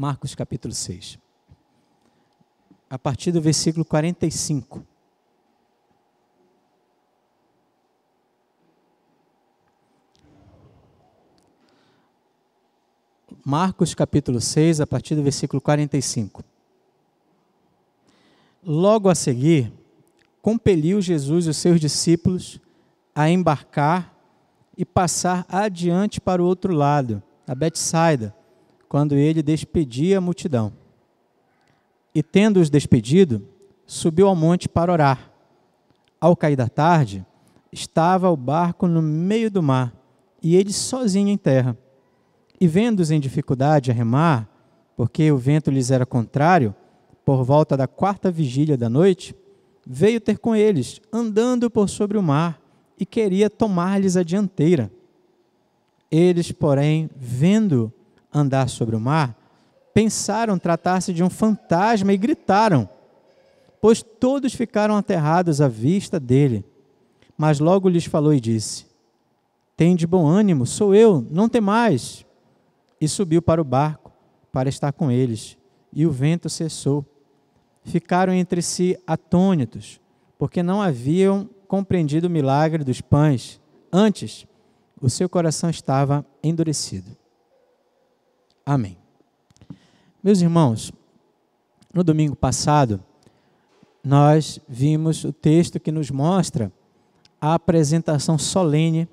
Marcos capítulo 6. A partir do versículo 45. Marcos capítulo 6, a partir do versículo 45. Logo a seguir, compeliu Jesus os seus discípulos a embarcar e passar adiante para o outro lado, a Betsaida, quando ele despedia a multidão. E tendo-os despedido, subiu ao monte para orar. Ao cair da tarde, estava o barco no meio do mar, e ele sozinho em terra. E vendo-os em dificuldade a remar, porque o vento lhes era contrário, por volta da 4ª vigília da noite, veio ter com eles, andando por sobre o mar, e queria tomar-lhes a dianteira. Eles, porém, vendo andar sobre o mar, pensaram tratar-se de um fantasma e gritaram, pois todos ficaram aterrados à vista dele. Mas logo lhes falou e disse: tende bom ânimo, sou eu, não temais. E subiu para o barco, para estar com eles, e o vento cessou. Ficaram entre si atônitos, porque não haviam compreendido o milagre dos pães. Antes, o seu coração estava endurecido. Amém. Meus irmãos, no domingo passado, nós vimos o texto que nos mostra a apresentação solene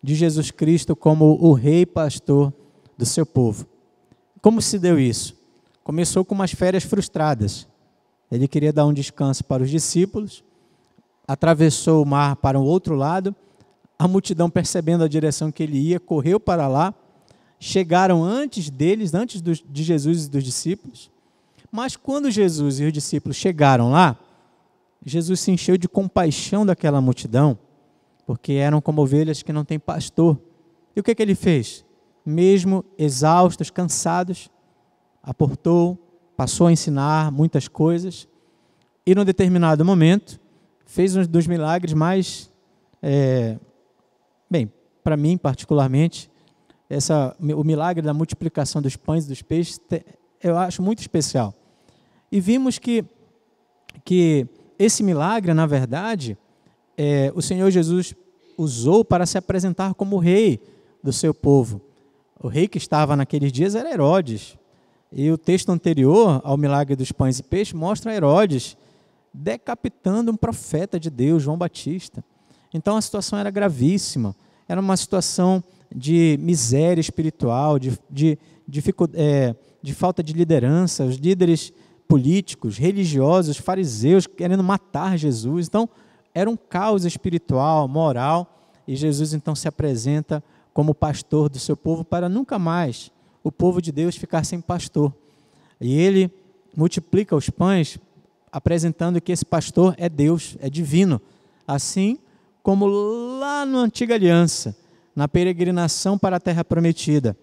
de Jesus Cristo como o rei pastor do seu povo. Como se deu isso? Começou com umas férias frustradas. Ele queria dar um descanso para os discípulos, atravessou o mar para o outro lado, a multidão, percebendo a direção que ele ia, correu para lá, chegaram antes deles, antes de Jesus e dos discípulos, mas quando Jesus e os discípulos chegaram lá, Jesus se encheu de compaixão daquela multidão, porque eram como ovelhas que não têm pastor. E o que ele fez? Mesmo exaustos, cansados, aportou, passou a ensinar muitas coisas, e num determinado momento, fez um dos milagres mais, para mim particularmente, o milagre da multiplicação dos pães e dos peixes, eu acho muito especial. E vimos que esse milagre, na verdade, o Senhor Jesus usou para se apresentar como o rei do seu povo. O rei que estava naqueles dias era Herodes. E o texto anterior ao milagre dos pães e peixes mostra Herodes decapitando um profeta de Deus, João Batista. Então a situação era gravíssima. Era uma situação de miséria espiritual, de falta de liderança, os líderes políticos, religiosos, fariseus querendo matar Jesus. Então, era um caos espiritual, moral, e Jesus então se apresenta como pastor do seu povo para nunca mais o povo de Deus ficar sem pastor. E ele multiplica os pães, apresentando que esse pastor é Deus, é divino, assim como lá na Antiga Aliança, na peregrinação para a Terra Prometida,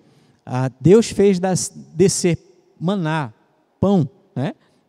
Deus fez descer maná, pão,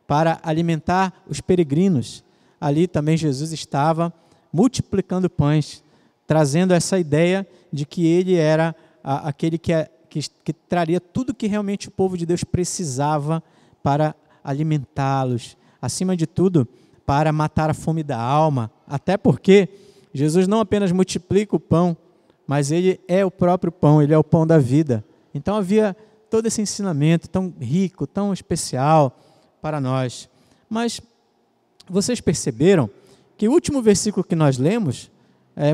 para alimentar os peregrinos. Ali também Jesus estava multiplicando pães, trazendo essa ideia de que ele era aquele que traria tudo que realmente o povo de Deus precisava para alimentá-los, acima de tudo, para matar a fome da alma, até porque Jesus não apenas multiplica o pão, mas ele é o próprio pão, ele é o pão da vida. Então havia todo esse ensinamento tão rico, tão especial para nós. Mas vocês perceberam que o último versículo que nós lemos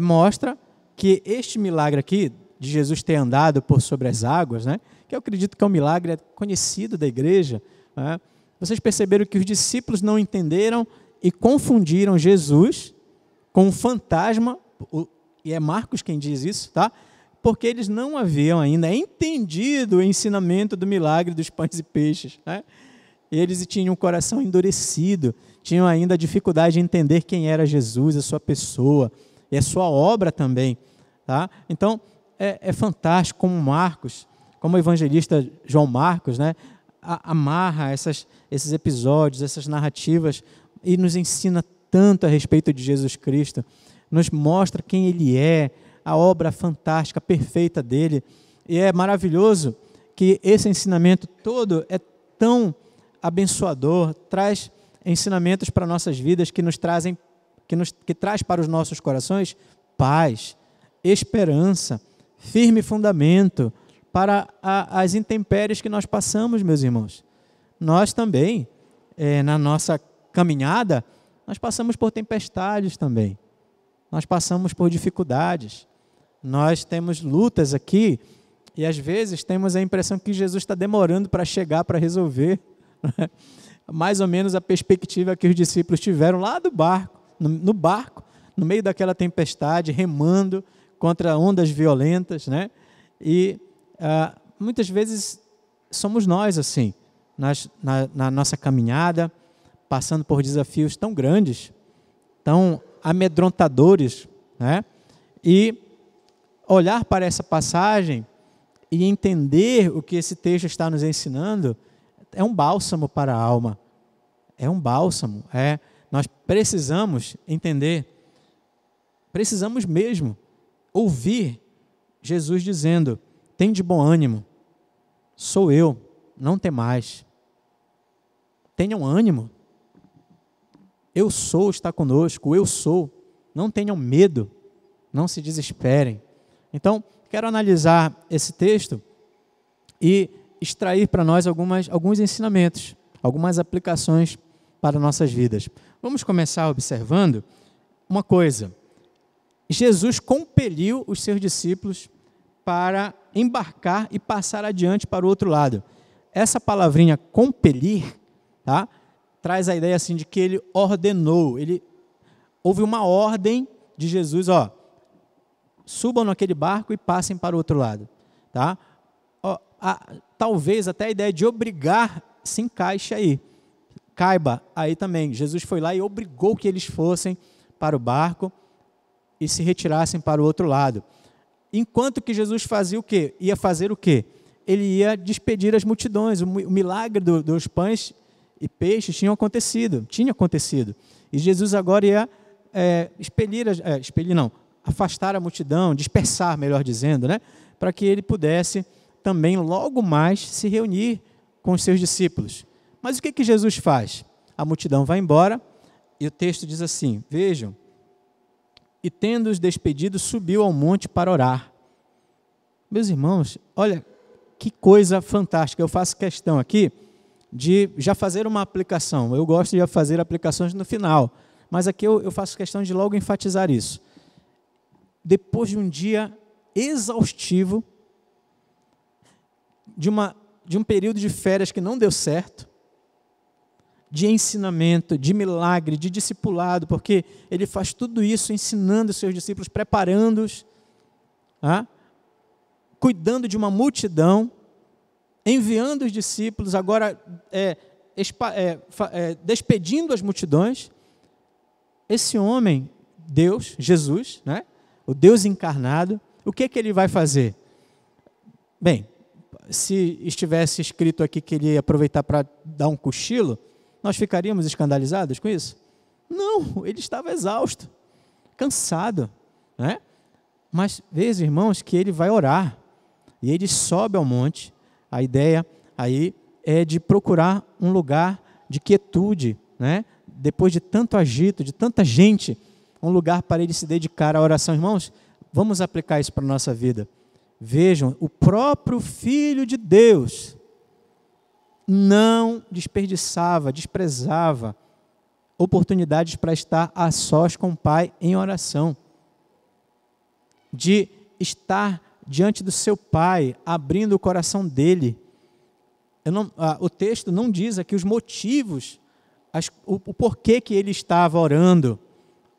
mostra que este milagre aqui, de Jesus ter andado por sobre as águas, que eu acredito que é um milagre conhecido da igreja, vocês perceberam que os discípulos não entenderam e confundiram Jesus com um fantasma, e é Marcos quem diz isso, tá? Porque eles não haviam ainda entendido o ensinamento do milagre dos pães e peixes. Eles tinham um coração endurecido, tinham ainda dificuldade de entender quem era Jesus, a sua pessoa e a sua obra também. Tá? Então, é fantástico como Marcos, como o evangelista João Marcos, amarra esses episódios, essas narrativas e nos ensina tanto a respeito de Jesus Cristo, nos mostra quem ele é, a obra fantástica, perfeita dele. E é maravilhoso que esse ensinamento todo é tão abençoador, traz ensinamentos para nossas vidas que nos trazem, que traz para os nossos corações paz, esperança, firme fundamento para as intempéries que nós passamos, meus irmãos. Nós também, na nossa caminhada, nós passamos por tempestades também. Nós passamos por dificuldades. Nós temos lutas aqui e às vezes temos a impressão que Jesus está demorando para chegar, para resolver. Mais ou menos a perspectiva que os discípulos tiveram lá do barco, no barco, no meio daquela tempestade, remando contra ondas violentas, né? E muitas vezes somos nós assim, na nossa caminhada, passando por desafios tão grandes, tão amedrontadores, né? E olhar para essa passagem e entender o que esse texto está nos ensinando é um bálsamo para a alma. É um bálsamo. Nós precisamos entender, precisamos mesmo ouvir Jesus dizendo: tem de bom ânimo, sou eu, não temais. Tenham ânimo. Eu sou, está conosco, eu sou. Não tenham medo, não se desesperem. Então, quero analisar esse texto e extrair para nós alguns ensinamentos, algumas aplicações para nossas vidas. Vamos começar observando uma coisa. Jesus compeliu os seus discípulos para embarcar e passar adiante para o outro lado. Essa palavrinha compelir, tá? Traz a ideia assim de que ele ordenou, houve uma ordem de Jesus, subam naquele barco e passem para o outro lado, tá? Talvez até a ideia de obrigar se encaixe aí, caiba aí também. Jesus foi lá e obrigou que eles fossem para o barco e se retirassem para o outro lado. Enquanto que Jesus fazia o quê? Ia fazer o quê? Ele ia despedir as multidões. O milagre dos pães e peixes tinha acontecido. E Jesus agora ia afastar a multidão, dispersar, melhor dizendo, né? Para que ele pudesse também logo mais se reunir com os seus discípulos. Mas o que Jesus faz? A multidão vai embora e o texto diz assim, vejam, e tendo-os despedido, subiu ao monte para orar. Meus irmãos, olha que coisa fantástica. Eu faço questão aqui de já fazer uma aplicação. Eu gosto de fazer aplicações no final, mas aqui eu faço questão de logo enfatizar isso. Depois de um dia exaustivo, de um período de férias que não deu certo, de ensinamento, de milagre, de discipulado, porque ele faz tudo isso ensinando os seus discípulos, preparando-os, cuidando de uma multidão, enviando os discípulos, agora despedindo as multidões. Esse homem, Deus, Jesus, né? O Deus encarnado, o que ele vai fazer? Bem, se estivesse escrito aqui que ele ia aproveitar para dar um cochilo, nós ficaríamos escandalizados com isso? Não, ele estava exausto, cansado, né? Mas veja, irmãos, que ele vai orar, e ele sobe ao monte. A ideia aí é de procurar um lugar de quietude, né? Depois de tanto agito, de tanta gente, um lugar para ele se dedicar à oração. Irmãos, vamos aplicar isso para a nossa vida. Vejam, o próprio Filho de Deus não desperdiçava, desprezava oportunidades para estar a sós com o Pai em oração, de estar diante do seu Pai, abrindo o coração dele. O texto não diz aqui os motivos, o porquê que ele estava orando,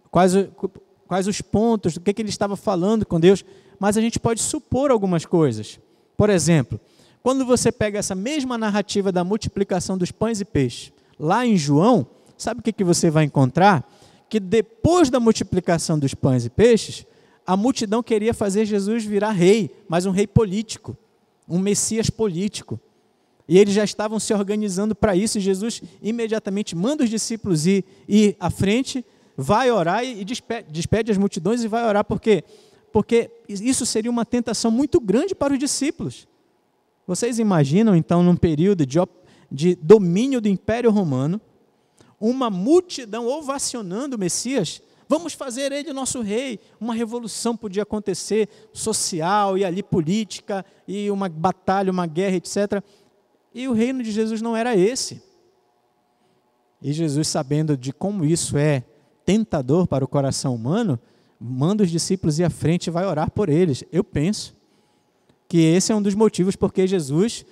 quais os pontos, do que ele estava falando com Deus, mas a gente pode supor algumas coisas. Por exemplo, quando você pega essa mesma narrativa da multiplicação dos pães e peixes, lá em João, sabe o que você vai encontrar? Que depois da multiplicação dos pães e peixes, a multidão queria fazer Jesus virar rei, mas um rei político, um Messias político. E eles já estavam se organizando para isso, e Jesus imediatamente manda os discípulos ir à frente, vai orar e despede as multidões e vai orar. Por quê? Porque isso seria uma tentação muito grande para os discípulos. Vocês imaginam, então, num período de domínio do Império Romano, uma multidão ovacionando o Messias? Vamos fazer ele nosso rei. Uma revolução podia acontecer, social e ali política, e uma batalha, uma guerra, etc. E o reino de Jesus não era esse. E Jesus, sabendo de como isso é tentador para o coração humano, manda os discípulos ir à frente e vai orar por eles. Eu penso que esse é um dos motivos porque Jesus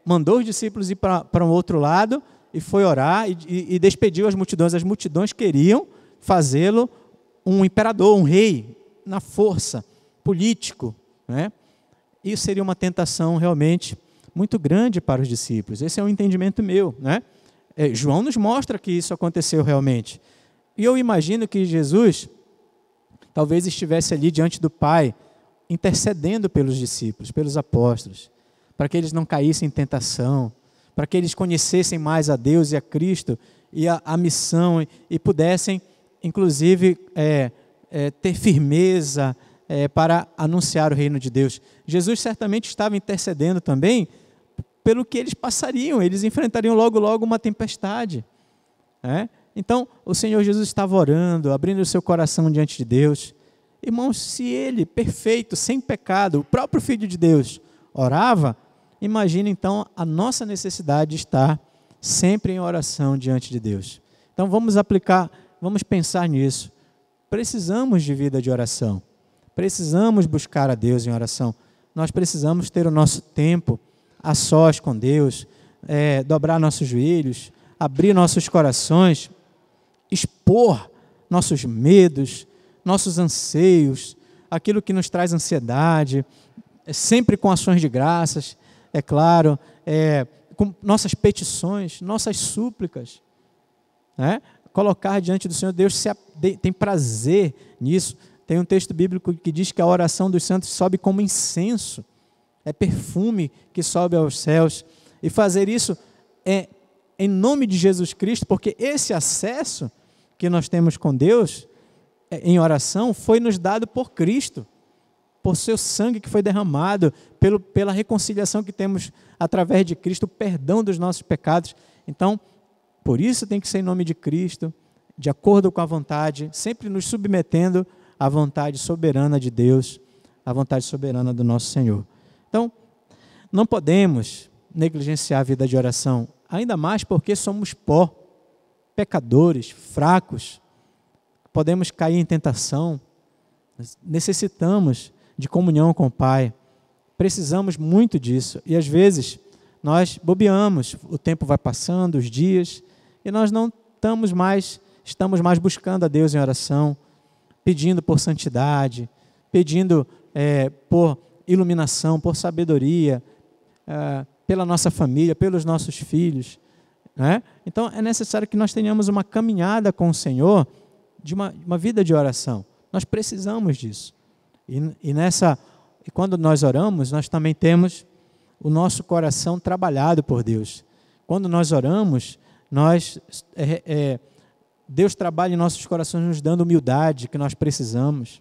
mandou os discípulos ir para um outro lado e foi orar e despediu as multidões. As multidões queriam fazê-lo um imperador, um rei, na força, político, né? Isso seria uma tentação realmente muito grande para os discípulos. Esse é um entendimento meu, né? João nos mostra que isso aconteceu realmente. E eu imagino que Jesus talvez estivesse ali diante do Pai, intercedendo pelos discípulos, pelos apóstolos, para que eles não caíssem em tentação, para que eles conhecessem mais a Deus e a Cristo e a missão e pudessem, inclusive, ter firmeza para anunciar o reino de Deus. Jesus certamente estava intercedendo também pelo que eles passariam, eles enfrentariam logo, logo uma tempestade. Então, o Senhor Jesus estava orando, abrindo o seu coração diante de Deus. Irmãos, se ele, perfeito, sem pecado, o próprio Filho de Deus, orava, imagine então a nossa necessidade de estar sempre em oração diante de Deus. Então vamos aplicar, vamos pensar nisso. Precisamos de vida de oração. Precisamos buscar a Deus em oração. Nós precisamos ter o nosso tempo a sós com Deus, dobrar nossos joelhos, abrir nossos corações, expor nossos medos, nossos anseios, aquilo que nos traz ansiedade, sempre com ações de graças, é claro, com nossas petições, nossas súplicas, colocar diante do Senhor. Deus tem prazer nisso. Tem um texto bíblico que diz que a oração dos santos sobe como incenso, é perfume que sobe aos céus, e fazer isso em nome de Jesus Cristo, porque esse acesso que nós temos com Deus em oração foi nos dado por Cristo, por seu sangue que foi derramado, pela reconciliação que temos através de Cristo, o perdão dos nossos pecados. Então, por isso tem que ser em nome de Cristo, de acordo com a vontade, sempre nos submetendo à vontade soberana de Deus, à vontade soberana do nosso Senhor. Então, não podemos negligenciar a vida de oração, ainda mais porque somos pó, pecadores, fracos, podemos cair em tentação, necessitamos de comunhão com o Pai, precisamos muito disso, e às vezes nós bobeamos, o tempo vai passando, os dias, e nós não estamos mais buscando a Deus em oração, pedindo por santidade, pedindo por iluminação, por sabedoria, pela nossa família, pelos nossos filhos, Então é necessário que nós tenhamos uma caminhada com o Senhor, de uma vida de oração. Nós precisamos disso. E quando nós oramos, nós também temos o nosso coração trabalhado por Deus. Quando nós oramos, Deus trabalha em nossos corações nos dando humildade que nós precisamos.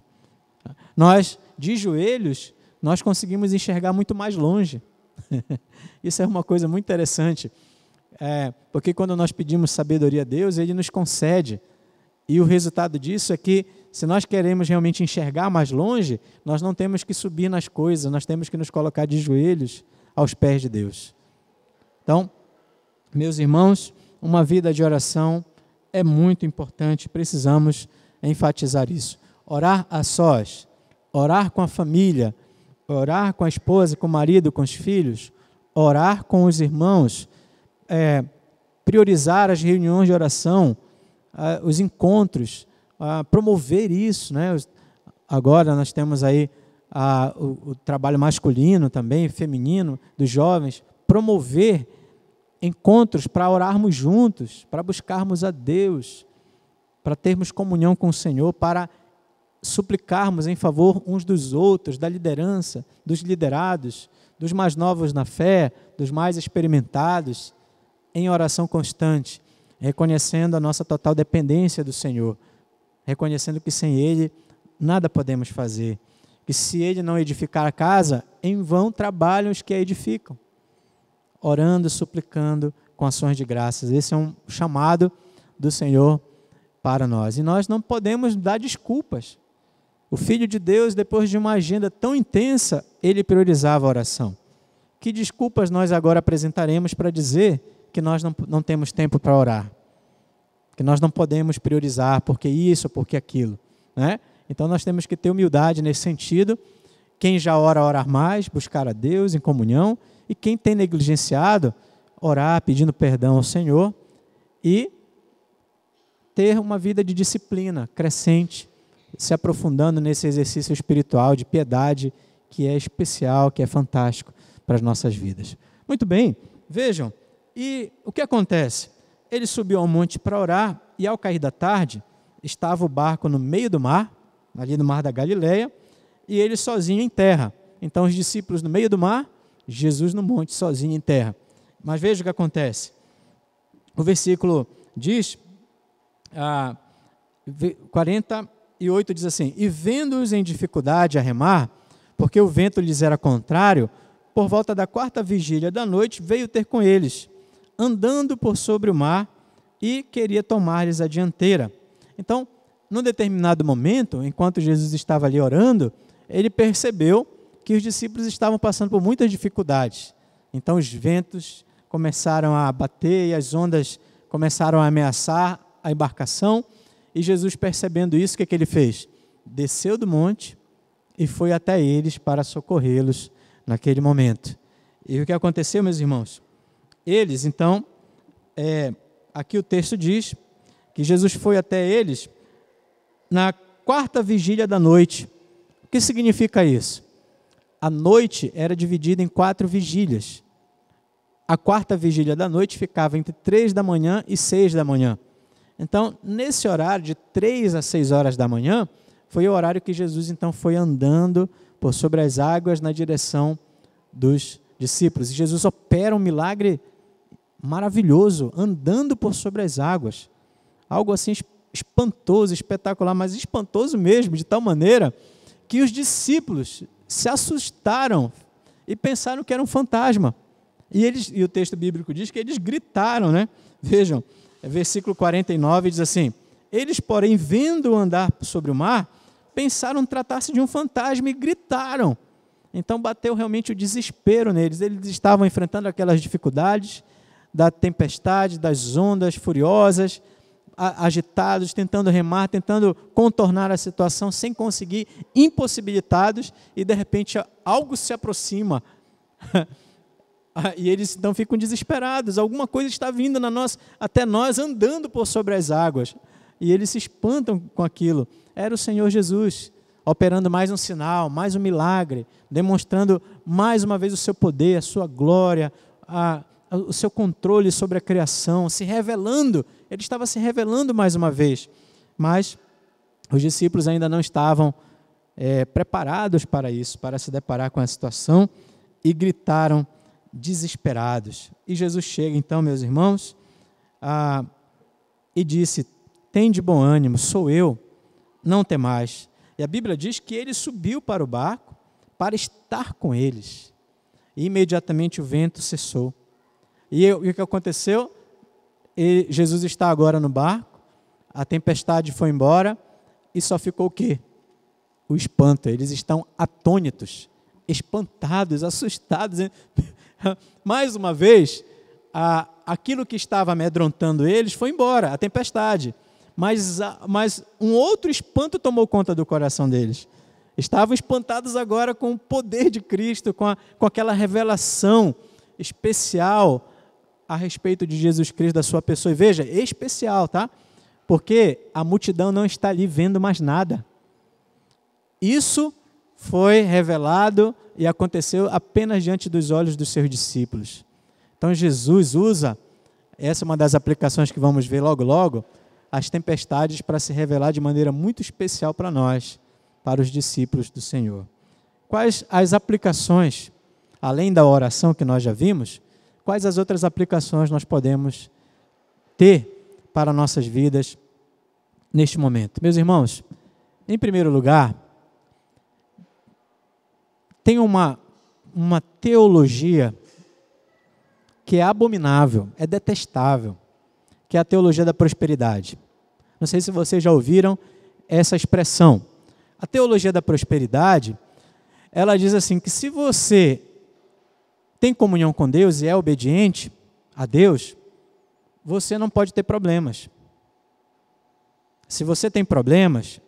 Nós, de joelhos, nós conseguimos enxergar muito mais longe. Isso é uma coisa muito interessante. Porque quando nós pedimos sabedoria a Deus, Ele nos concede. E o resultado disso é que, se nós queremos realmente enxergar mais longe, nós não temos que subir nas coisas, nós temos que nos colocar de joelhos aos pés de Deus. Então, meus irmãos, uma vida de oração é muito importante, precisamos enfatizar isso. Orar a sós, orar com a família, orar com a esposa, com o marido, com os filhos, orar com os irmãos, priorizar as reuniões de oração, os encontros, promover isso, Agora nós temos aí o trabalho masculino também, feminino, dos jovens, promover encontros para orarmos juntos, para buscarmos a Deus, para termos comunhão com o Senhor, para suplicarmos em favor uns dos outros, da liderança, dos liderados, dos mais novos na fé, dos mais experimentados, em oração constante, reconhecendo a nossa total dependência do Senhor, reconhecendo que sem Ele nada podemos fazer. que se ele não edificar a casa, em vão trabalham os que a edificam, orando, suplicando com ações de graças. Esse é um chamado do Senhor para nós. E nós não podemos dar desculpas. O Filho de Deus, depois de uma agenda tão intensa, ele priorizava a oração. Que desculpas nós agora apresentaremos para dizer que nós não temos tempo para orar? Que nós não podemos priorizar porque isso, porque aquilo, né? Então nós temos que ter humildade nesse sentido. Quem já ora, orar mais, buscar a Deus em comunhão. E quem tem negligenciado, orar pedindo perdão ao Senhor e ter uma vida de disciplina crescente, se aprofundando nesse exercício espiritual de piedade que é especial, que é fantástico para as nossas vidas. Muito bem, vejam, e o que acontece? Ele subiu ao monte para orar e ao cair da tarde estava o barco no meio do mar, ali no mar da Galileia, e ele sozinho em terra. Então os discípulos no meio do mar, Jesus no monte sozinho em terra. Mas veja o que acontece. O versículo diz, 48 diz assim: e vendo-os em dificuldade a remar, porque o vento lhes era contrário, por volta da 4ª vigília da noite, veio ter com eles, andando por sobre o mar, e queria tomar-lhes a dianteira. Então, num determinado momento, enquanto Jesus estava ali orando, ele percebeu que os discípulos estavam passando por muitas dificuldades. Então, os ventos começaram a bater e as ondas começaram a ameaçar a embarcação. E Jesus, percebendo isso, o que ele fez? Desceu do monte e foi até eles para socorrê-los naquele momento. E o que aconteceu, meus irmãos? Eles, então, aqui o texto diz que Jesus foi até eles na 4ª vigília da noite. O que significa isso? A noite era dividida em 4 vigílias. A 4ª vigília da noite ficava entre 3 da manhã e 6 da manhã. Então, nesse horário de 3 a 6 horas da manhã, foi o horário que Jesus então foi andando por sobre as águas na direção dos discípulos. E Jesus opera um milagre maravilhoso, andando por sobre as águas. Algo assim espantoso, espetacular, mas espantoso mesmo, de tal maneira que os discípulos se assustaram e pensaram que era um fantasma. E o texto bíblico diz que eles gritaram, né? Vejam, versículo 49 diz assim: eles, porém, vendo andar sobre o mar, pensaram tratar-se de um fantasma e gritaram. Então bateu realmente o desespero neles. Eles estavam enfrentando aquelas dificuldades da tempestade, das ondas furiosas, agitados, tentando remar, tentando contornar a situação sem conseguir, impossibilitados, e de repente algo se aproxima. E eles então ficam desesperados. Alguma coisa está vindo até nós, andando por sobre as águas. E eles se espantam com aquilo. Era o Senhor Jesus, operando mais um sinal, mais um milagre, demonstrando mais uma vez o seu poder, a sua glória, o seu controle sobre a criação, se revelando. Ele estava se revelando mais uma vez. Mas os discípulos ainda não estavam preparados para isso, para se deparar com a situação, e gritaram desesperados. E Jesus chega então, meus irmãos, e disse: tende bom ânimo, sou eu, não temais. E a Bíblia diz que ele subiu para o barco para estar com eles. E imediatamente o vento cessou. E o que aconteceu? Jesus está agora no barco, a tempestade foi embora, e só ficou o quê? O espanto. Eles estão atônitos, espantados, assustados. Mais uma vez, aquilo que estava amedrontando eles foi embora, a tempestade. Mas um outro espanto tomou conta do coração deles. Estavam espantados agora com o poder de Cristo, com aquela revelação especial a respeito de Jesus Cristo, da sua pessoa. E veja, especial, tá? Porque a multidão não está ali vendo mais nada. Isso foi revelado e aconteceu apenas diante dos olhos dos seus discípulos. Então Jesus usa, essa é uma das aplicações que vamos ver logo logo, as tempestades para se revelar de maneira muito especial para nós, para os discípulos do Senhor. Quais as aplicações, além da oração que nós já vimos, quais as outras aplicações nós podemos ter para nossas vidas neste momento? Meus irmãos, em primeiro lugar, tem uma teologia que é abominável, é detestável, que é a teologia da prosperidade. Não sei se vocês já ouviram essa expressão. A teologia da prosperidade, ela diz assim, que se você tem comunhão com Deus e é obediente a Deus, você não pode ter problemas. Se você tem problemas,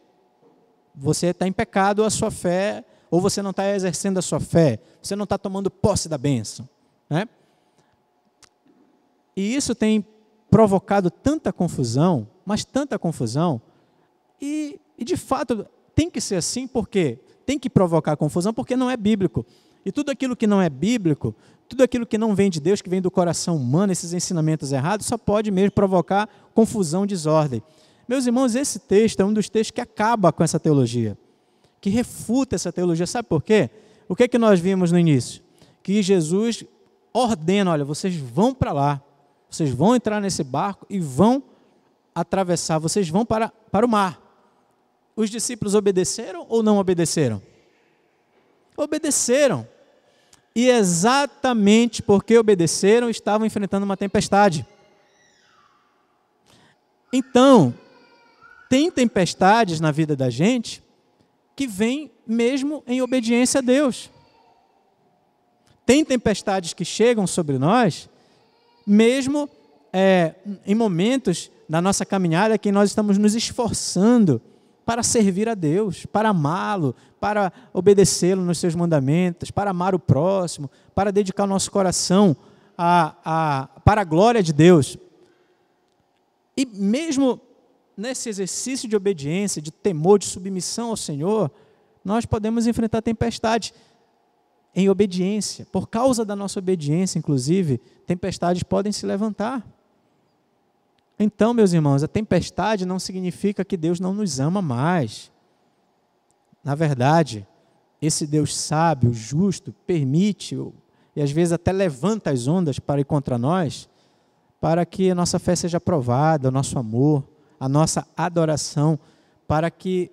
você está em pecado, a sua fé, ou você não está exercendo a sua fé, você não está tomando posse da bênção, né? E isso tem provocado tanta confusão, mas tanta confusão, e de fato tem que ser assim, porque tem que provocar confusão, porque não é bíblico. E tudo aquilo que não é bíblico, tudo aquilo que não vem de Deus, que vem do coração humano, esses ensinamentos errados, só pode mesmo provocar confusão, desordem. Meus irmãos, esse texto é um dos textos que acaba com essa teologia, que refuta essa teologia. Sabe por quê? O que é que nós vimos no início? Que Jesus ordena, olha, vocês vão para lá, vocês vão entrar nesse barco e vão atravessar, vocês vão para o mar. Os discípulos obedeceram ou não obedeceram? Obedeceram. E exatamente porque obedeceram, estavam enfrentando uma tempestade. Então, tem tempestades na vida da gente que vêm mesmo em obediência a Deus. Tem tempestades que chegam sobre nós, mesmo em momentos da nossa caminhada que nós estamos nos esforçando para servir a Deus, para amá-lo, para obedecê-lo nos seus mandamentos, para amar o próximo, para dedicar o nosso coração para a glória de Deus. E mesmo nesse exercício de obediência, de temor, de submissão ao Senhor, nós podemos enfrentar tempestades em obediência. Por causa da nossa obediência, inclusive, tempestades podem se levantar. Então, meus irmãos, a tempestade não significa que Deus não nos ama mais. Na verdade, esse Deus sábio, justo, permite, e às vezes até levanta as ondas para ir contra nós, para que a nossa fé seja provada, o nosso amor, a nossa adoração, para que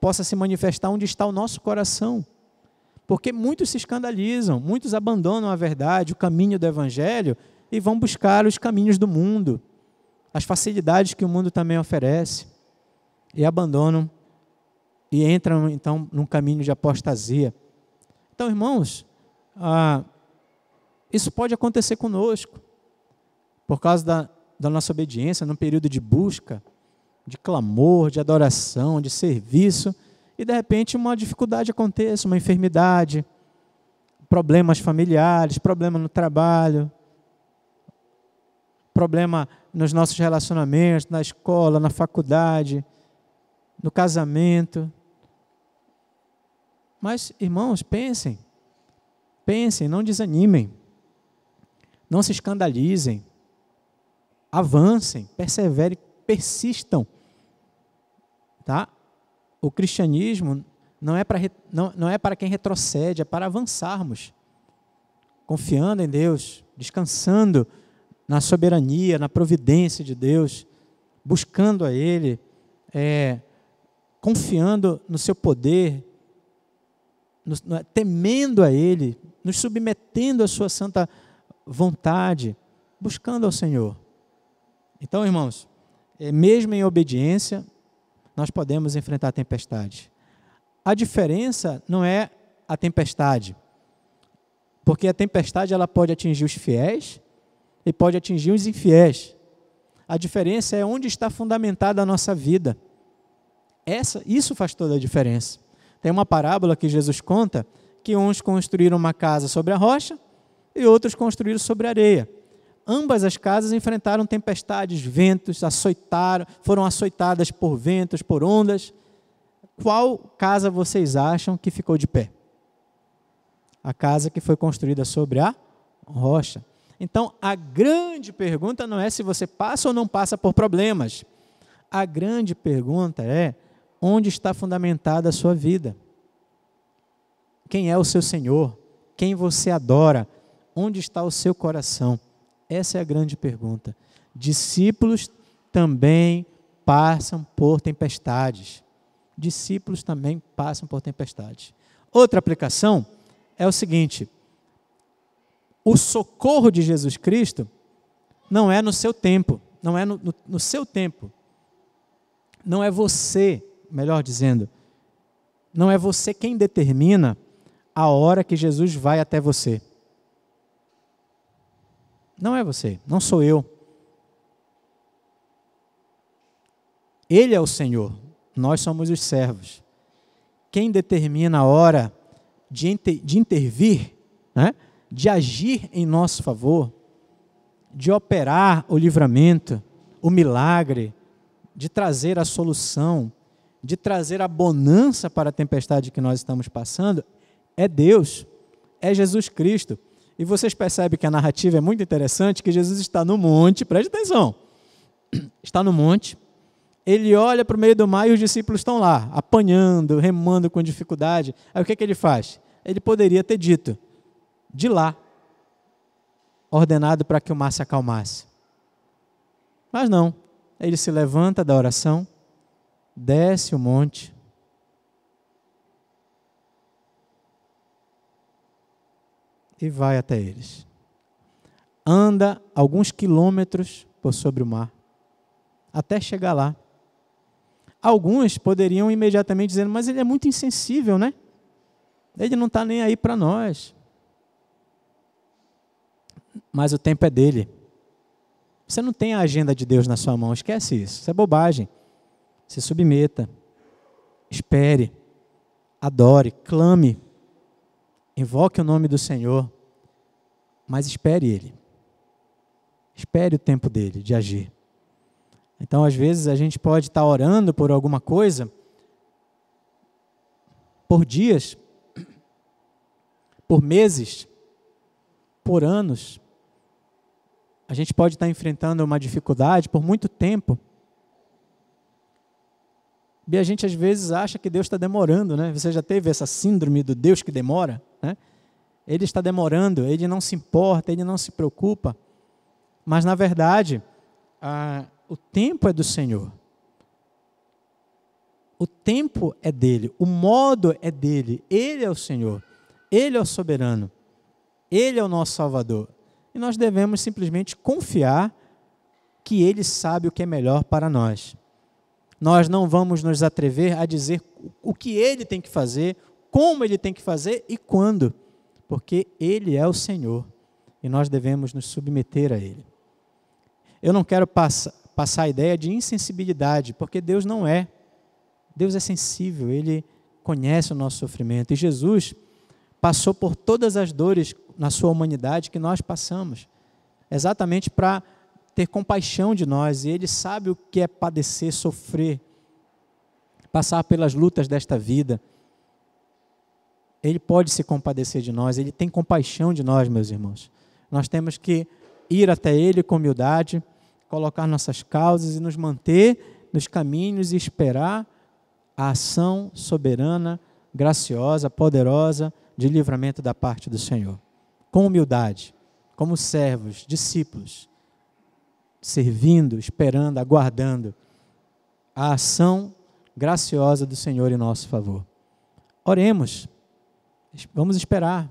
possa se manifestar onde está o nosso coração. Porque muitos se escandalizam, muitos abandonam a verdade, o caminho do Evangelho, e vão buscar os caminhos do mundo, as facilidades que o mundo também oferece, e abandonam, e entram então num caminho de apostasia. Então, irmãos, isso pode acontecer conosco, por causa da nossa obediência, num período de busca, de clamor, de adoração, de serviço, e de repente uma dificuldade aconteça, uma enfermidade, problemas familiares, problema no trabalho, problema nos nossos relacionamentos, na escola, na faculdade, no casamento. Mas, irmãos, pensem, não desanimem, não se escandalizem, avancem, perseverem, persistam. Tá? O cristianismo não é para quem retrocede, é para avançarmos, confiando em Deus, descansando na soberania, na providência de Deus, buscando a Ele, confiando no seu poder, temendo a Ele, nos submetendo à sua santa vontade, buscando ao Senhor. Então, irmãos, mesmo em obediência, nós podemos enfrentar a tempestade. A diferença não é a tempestade, porque a tempestade ela pode atingir os fiéis e pode atingir os infiéis. A diferença é onde está fundamentada a nossa vida. Isso faz toda a diferença. Tem uma parábola que Jesus conta que uns construíram uma casa sobre a rocha e outros construíram sobre a areia. Ambas as casas enfrentaram tempestades, ventos, foram açoitadas por ventos, por ondas. Qual casa vocês acham que ficou de pé? A casa que foi construída sobre a rocha. Então, a grande pergunta não é se você passa ou não passa por problemas. A grande pergunta é, onde está fundamentada a sua vida? Quem é o seu Senhor? Quem você adora? Onde está o seu coração? Essa é a grande pergunta. Discípulos também passam por tempestades. Discípulos também passam por tempestades. Outra aplicação é o seguinte: o socorro de Jesus Cristo não é no seu tempo, não é no seu tempo. Não é você, melhor dizendo, não é você quem determina a hora que Jesus vai até você. Não é você, não sou eu. Ele é o Senhor, nós somos os servos. Quem determina a hora de intervir, né? De agir em nosso favor, de operar o livramento, o milagre, de trazer a solução, de trazer a bonança para a tempestade que nós estamos passando, é Deus, é Jesus Cristo. E vocês percebem que a narrativa é muito interessante, que Jesus está no monte, preste atenção, está no monte, ele olha para o meio do mar e os discípulos estão lá, apanhando, remando com dificuldade. Aí o que ele faz? Ele poderia ter dito, de lá, ordenado para que o mar se acalmasse. Mas não, ele se levanta da oração, desce o monte, e vai até eles. Anda alguns quilômetros por sobre o mar, até chegar lá. Alguns poderiam imediatamente dizer, mas ele é muito insensível, né? Ele não está nem aí para nós. Mas o tempo é dele. Você não tem a agenda de Deus na sua mão, esquece isso. Isso é bobagem. Se submeta, espere, adore, clame, invoque o nome do Senhor, mas espere Ele. Espere o tempo dele de agir. Então, às vezes, a gente pode estar orando por alguma coisa, por dias, por meses, por anos. A gente pode estar enfrentando uma dificuldade por muito tempo. E a gente, às vezes, acha que Deus está demorando, né? Você já teve essa síndrome do Deus que demora, né? Ele está demorando, Ele não se importa, Ele não se preocupa. Mas, na verdade, o tempo é do Senhor. O tempo é dele, o modo é dele. Ele é o Senhor, Ele é o soberano, Ele é o nosso Salvador. E nós devemos simplesmente confiar que Ele sabe o que é melhor para nós. Nós não vamos nos atrever a dizer o que Ele tem que fazer, como Ele tem que fazer e quando, porque Ele é o Senhor e nós devemos nos submeter a Ele. Eu não quero passar a ideia de insensibilidade, porque Deus não é. Deus é sensível, Ele conhece o nosso sofrimento. E Jesus passou por todas as dores na sua humanidade que nós passamos, exatamente para ter compaixão de nós. E Ele sabe o que é padecer, sofrer, passar pelas lutas desta vida. Ele pode se compadecer de nós, Ele tem compaixão de nós, meus irmãos. Nós temos que ir até Ele com humildade, colocar nossas causas e nos manter nos caminhos e esperar a ação soberana, graciosa, poderosa de livramento da parte do Senhor. Com humildade, como servos, discípulos, servindo, esperando, aguardando a ação graciosa do Senhor em nosso favor. Oremos, vamos esperar,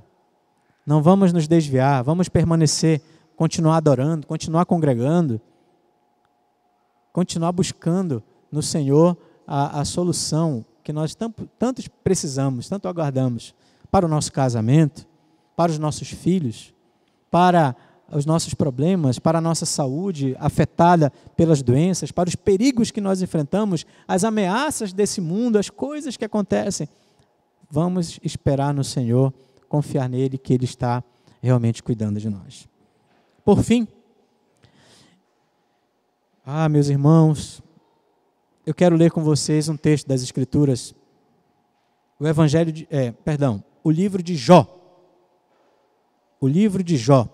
não vamos nos desviar, vamos permanecer, continuar adorando, continuar congregando, continuar buscando no Senhor a solução que nós tanto precisamos, tanto aguardamos para o nosso casamento, para os nossos filhos, para os nossos problemas, para a nossa saúde afetada pelas doenças, para os perigos que nós enfrentamos, as ameaças desse mundo, as coisas que acontecem. Vamos esperar no Senhor, confiar nele que Ele está realmente cuidando de nós. Por fim, meus irmãos, eu quero ler com vocês um texto das Escrituras, o livro de Jó. O livro de Jó.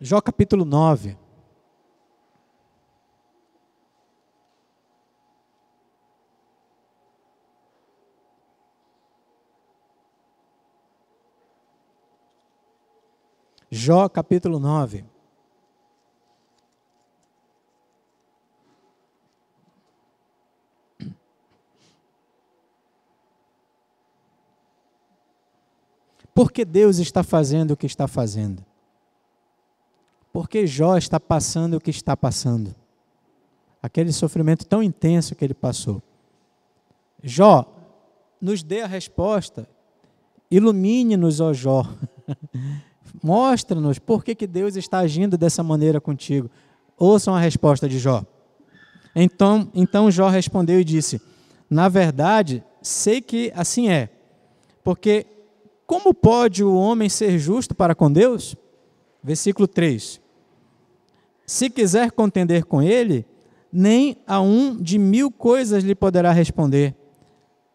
Jó capítulo 9. Jó capítulo 9. Por que Deus está fazendo o que está fazendo? Por que Jó está passando o que está passando? Aquele sofrimento tão intenso que ele passou. Jó, nos dê a resposta. Ilumine-nos, ó Jó. Mostra-nos por que Deus está agindo dessa maneira contigo. Ouçam a resposta de Jó. Então Jó respondeu e disse: na verdade, sei que assim é, porque como pode o homem ser justo para com Deus? Versículo 3. Se quiser contender com ele, nem a um de 1000 coisas lhe poderá responder.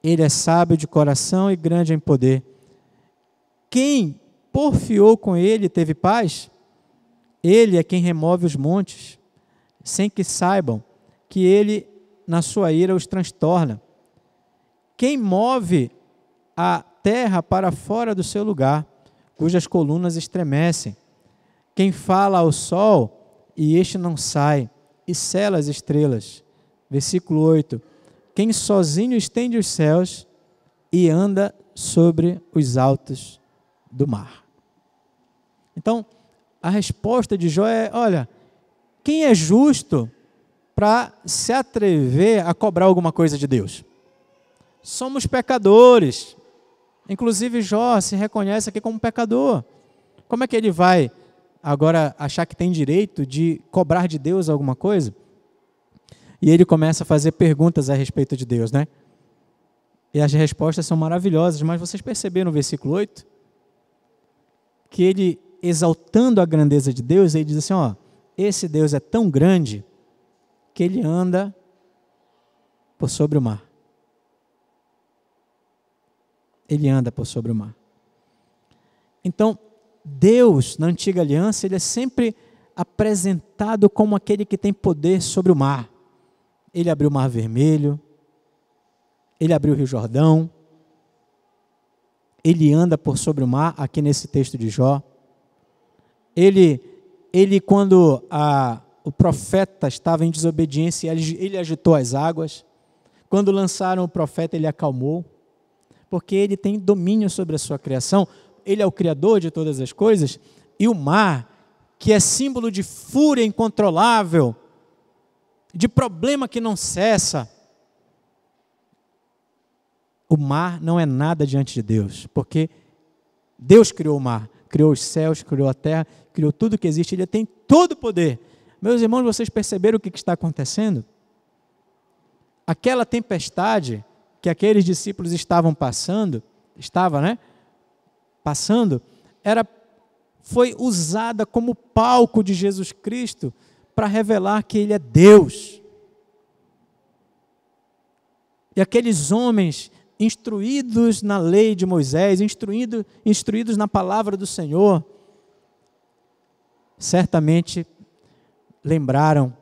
Ele é sábio de coração e grande em poder. Quem porfiou com ele teve paz? Ele é quem remove os montes, sem que saibam que ele, na sua ira, os transtorna. Quem move a terra para fora do seu lugar, cujas colunas estremecem. Quem fala ao sol, e este não sai, e sela as estrelas. Versículo 8. Quem sozinho estende os céus e anda sobre os altos do mar. Então, a resposta de Jó é: olha, quem é justo para se atrever a cobrar alguma coisa de Deus? Somos pecadores. Inclusive Jó se reconhece aqui como pecador. Como é que ele vai agora achar que tem direito de cobrar de Deus alguma coisa? E ele começa a fazer perguntas a respeito de Deus, né? E as respostas são maravilhosas, mas vocês perceberam no versículo 8? Que ele, exaltando a grandeza de Deus, ele diz assim, ó, esse Deus é tão grande que ele anda por sobre o mar. Ele anda por sobre o mar. Então, Deus, na antiga aliança, ele é sempre apresentado como aquele que tem poder sobre o mar. Ele abriu o Mar Vermelho, ele abriu o Rio Jordão, ele anda por sobre o mar, aqui nesse texto de Jó. Ele quando o profeta estava em desobediência, ele agitou as águas. Quando lançaram o profeta, ele acalmou, porque ele tem domínio sobre a sua criação. Ele é o criador de todas as coisas, e o mar, que é símbolo de fúria incontrolável, de problema que não cessa, o mar não é nada diante de Deus, porque Deus criou o mar, criou os céus, criou a terra, criou tudo que existe, ele tem todo o poder. Meus irmãos, vocês perceberam o que está acontecendo? Aquela tempestade que aqueles discípulos estavam passando, foi usada como palco de Jesus Cristo para revelar que ele é Deus. E aqueles homens instruídos na lei de Moisés, instruídos na palavra do Senhor, certamente lembraram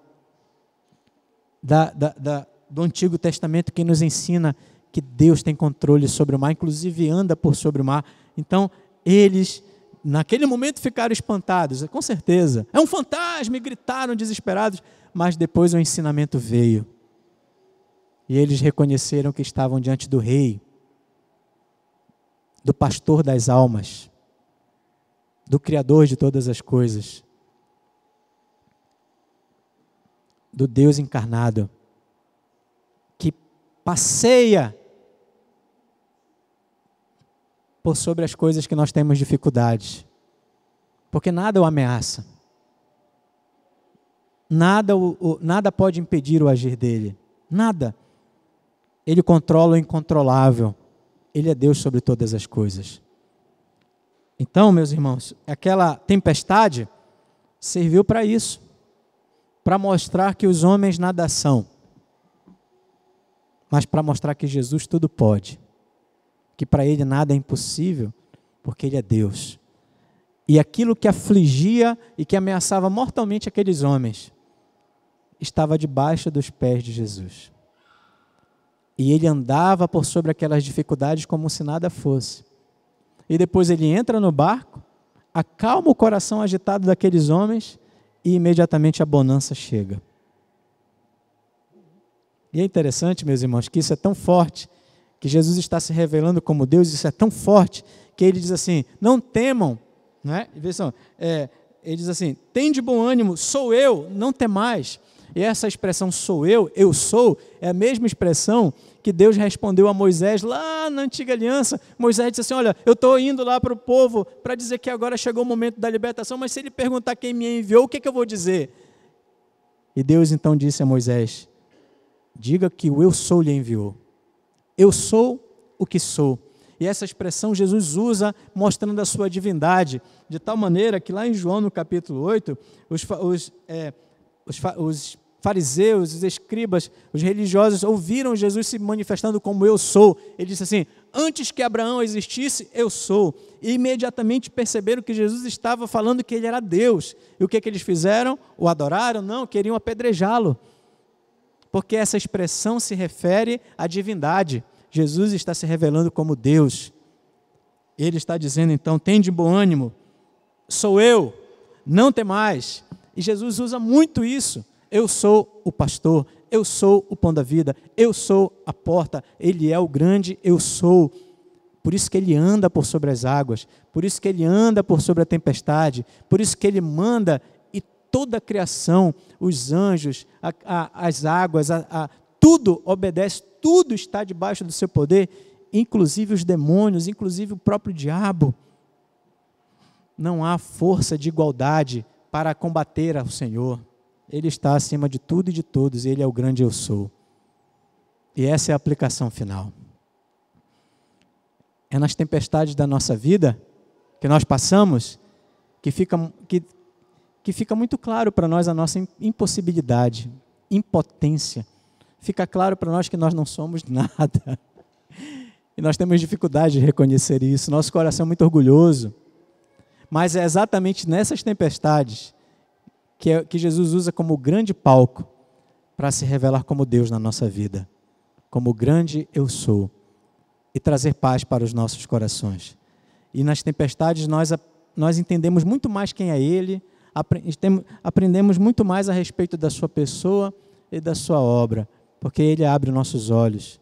do Antigo Testamento, que nos ensina que Deus tem controle sobre o mar, inclusive anda por sobre o mar. Então, eles, naquele momento, ficaram espantados, com certeza. É um fantasma, e gritaram desesperados, mas depois o ensinamento veio. E eles reconheceram que estavam diante do Rei, do Pastor das almas, do Criador de todas as coisas, do Deus encarnado, que passeia por sobre as coisas que nós temos dificuldades, porque nada o ameaça, nada pode impedir o agir dele, nada. Ele controla o incontrolável, ele é Deus sobre todas as coisas. Então, meus irmãos, aquela tempestade serviu para isso, para mostrar que os homens nada são, mas para mostrar que Jesus tudo pode, que para ele nada é impossível, porque ele é Deus. E aquilo que afligia e que ameaçava mortalmente aqueles homens, estava debaixo dos pés de Jesus. E ele andava por sobre aquelas dificuldades como se nada fosse. E depois ele entra no barco, acalma o coração agitado daqueles homens e imediatamente a bonança chega. E é interessante, meus irmãos, que isso é tão forte que Jesus está se revelando como Deus, isso é tão forte, que ele diz assim, não temam, né? Ele diz assim, tem de bom ânimo, sou eu, não temais. E essa expressão sou eu sou, é a mesma expressão que Deus respondeu a Moisés lá na antiga aliança. Moisés disse assim, olha, eu estou indo lá para o povo para dizer que agora chegou o momento da libertação, mas se ele perguntar quem me enviou, o que eu vou dizer? E Deus então disse a Moisés, diga que o eu sou lhe enviou. Eu sou o que sou. E essa expressão Jesus usa mostrando a sua divindade, de tal maneira que lá em João no capítulo 8, os fariseus, os escribas, os religiosos ouviram Jesus se manifestando como eu sou. Ele disse assim, antes que Abraão existisse, eu sou. E imediatamente perceberam que Jesus estava falando que ele era Deus. E o que eles fizeram? O adoraram? Não, queriam apedrejá-lo. Porque essa expressão se refere à divindade. Jesus está se revelando como Deus. Ele está dizendo então, tem de bom ânimo, sou eu, não temais. E Jesus usa muito isso. Eu sou o pastor, eu sou o pão da vida, eu sou a porta, ele é o grande eu sou. Por isso que ele anda por sobre as águas, por isso que ele anda por sobre a tempestade, por isso que ele manda e toda a criação, os anjos, as águas, tudo obedece, tudo está debaixo do seu poder, inclusive os demônios, inclusive o próprio diabo. Não há força de igualdade para combater ao Senhor. Ele está acima de tudo e de todos, ele é o grande eu sou. E essa é a aplicação final. É nas tempestades da nossa vida, que nós passamos, que fica muito claro para nós a nossa impossibilidade, impotência. Fica claro para nós que nós não somos nada. E nós temos dificuldade de reconhecer isso. Nosso coração é muito orgulhoso. Mas é exatamente nessas tempestades que Jesus usa como grande palco para se revelar como Deus na nossa vida. Como o grande eu sou. E trazer paz para os nossos corações. E nas tempestades nós entendemos muito mais quem é Ele, aprendemos muito mais a respeito da sua pessoa e da sua obra, porque Ele abre nossos olhos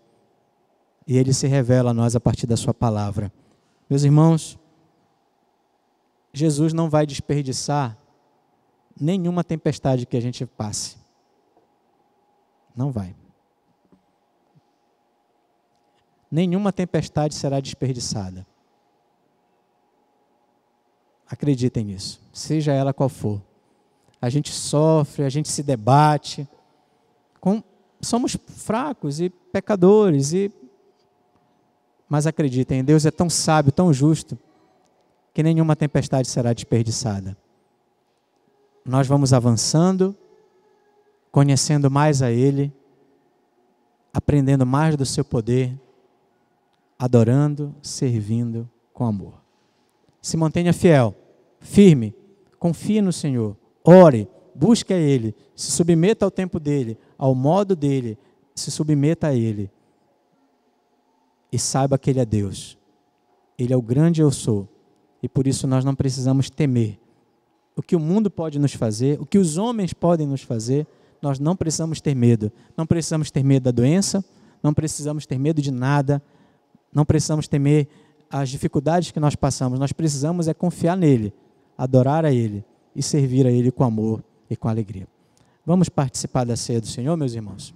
e Ele se revela a nós a partir da sua palavra. Meus irmãos, Jesus não vai desperdiçar nenhuma tempestade que a gente passe. Não vai. Nenhuma tempestade será desperdiçada. Acreditem nisso, seja ela qual for. A gente sofre, a gente se debate, somos fracos e pecadores, mas acreditem, Deus é tão sábio, tão justo, que nenhuma tempestade será desperdiçada. Nós vamos avançando, conhecendo mais a Ele, aprendendo mais do seu poder, adorando, servindo com amor. Se mantenha fiel, firme, confie no Senhor, ore, busque a Ele, se submeta ao tempo dEle, ao modo dEle, se submeta a Ele e saiba que Ele é Deus. Ele é o grande eu sou e por isso nós não precisamos temer o que o mundo pode nos fazer, o que os homens podem nos fazer. Nós não precisamos ter medo. Não precisamos ter medo da doença, não precisamos ter medo de nada, não precisamos temer as dificuldades que nós passamos. Nós precisamos é confiar nele, adorar a Ele e servir a Ele com amor e com alegria. Vamos participar da ceia do Senhor, meus irmãos?